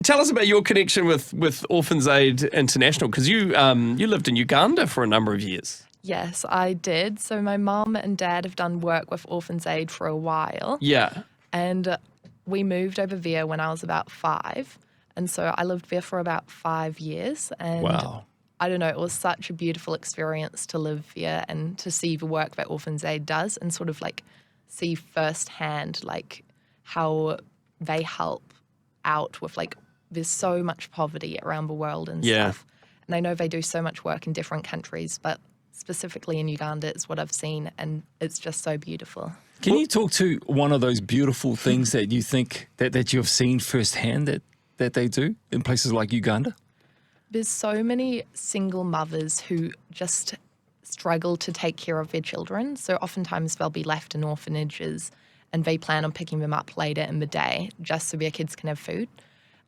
Tell us about your connection with Orphans Aid International, because you lived in Uganda for a number of years. Yes, I did. So my mum and dad have done work with Orphans Aid for a while. Yeah. And we moved over there when I was about 5. And so I lived there for about 5 years. And Wow. I don't know, it was such a beautiful experience to live there and to see the work that Orphans Aid does and sort of like see firsthand like how they help out with like, there's so much poverty around the world and stuff. And I know they do so much work in different countries, but specifically in Uganda, it's what I've seen, and it's just so beautiful. Can you talk to one of those beautiful things that you think that you've seen firsthand that they do in places like Uganda? There's so many single mothers who just struggle to take care of their children. So oftentimes they'll be left in orphanages and they plan on picking them up later in the day just so their kids can have food.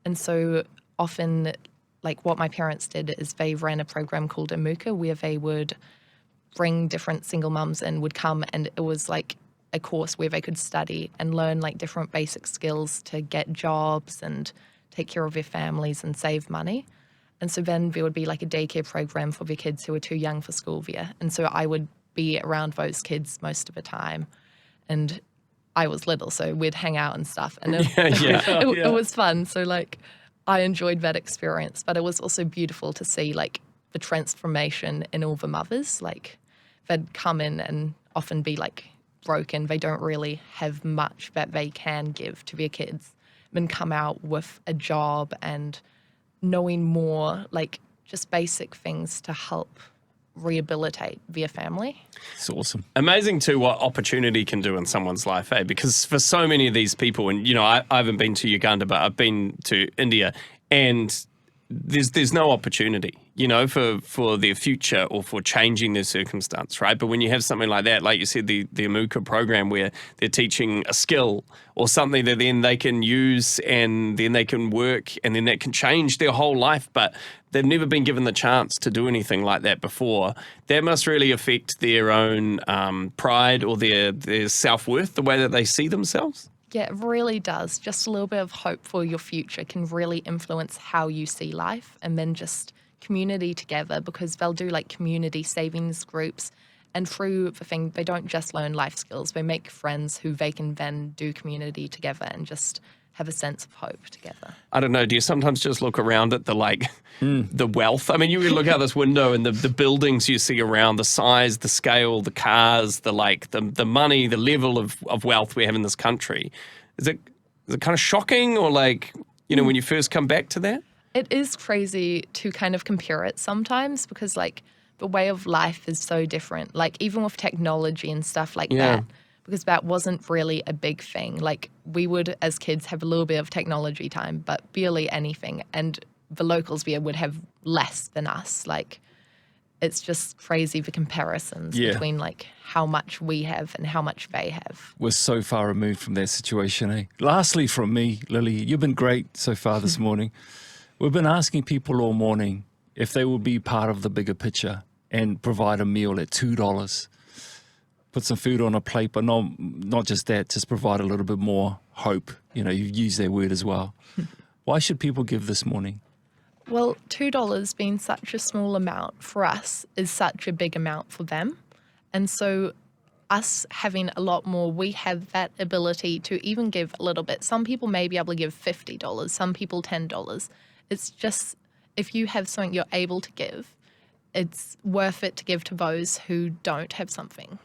And so often, like what my parents did is they ran a program called Amuka where they would bring different single mums in, would come, and it was like a course where they could study and learn like different basic skills to get jobs and take care of their families and save money. And so then there would be like a daycare program for the kids who were too young for school there. And so I would be around those kids most of the time. And I was little, so we'd hang out and stuff. And it was fun. So like I enjoyed that experience, but it was also beautiful to see like the transformation in all the mothers. Like they'd come in and often be like broken. They don't really have much that they can give to their kids, then come out with a job and knowing more, like just basic things to help rehabilitate their family. It's awesome. Amazing too what opportunity can do in someone's life, eh? Because for so many of these people, and you know, I haven't been to Uganda, but I've been to India, and there's no opportunity, you know, for their future or for changing their circumstance, right? But when you have something like that, like you said, the Amuka program where they're teaching a skill or something that then they can use and then they can work and then that can change their whole life, but they've never been given the chance to do anything like that before, that must really affect their own pride or their self-worth, the way that they see themselves. Yeah, it really does. Just a little bit of hope for your future can really influence how you see life, and then just community together, because they'll do like community savings groups, and through the thing, they don't just learn life skills, they make friends who they can then do community together and just have a sense of hope together. I don't know, do you sometimes just look around at the the wealth? I mean, you look out this window and the buildings you see around, the size, the scale, the cars, the money, the level of wealth we have in this country. Is it kind of shocking, or like, you know, when you first come back to that? It is crazy to kind of compare it sometimes, because like the way of life is so different. Like even with technology and stuff like that, because that wasn't really a big thing. Like we would, as kids, have a little bit of technology time, but barely anything. And the locals there would have less than us. Like it's just crazy, the comparisons between like how much we have and how much they have. We're so far removed from that situation, eh? Lastly from me, Lily, you've been great so far this morning. We've been asking people all morning if they will be part of the bigger picture and provide a meal at $2. Put some food on a plate, but not just that, just provide a little bit more hope. You know, you've used that word as well. Why should people give this morning? Well, $2 being such a small amount for us is such a big amount for them. And so us having a lot more, we have that ability to even give a little bit. Some people may be able to give $50, some people $10. It's just, if you have something you're able to give, it's worth it to give to those who don't have something.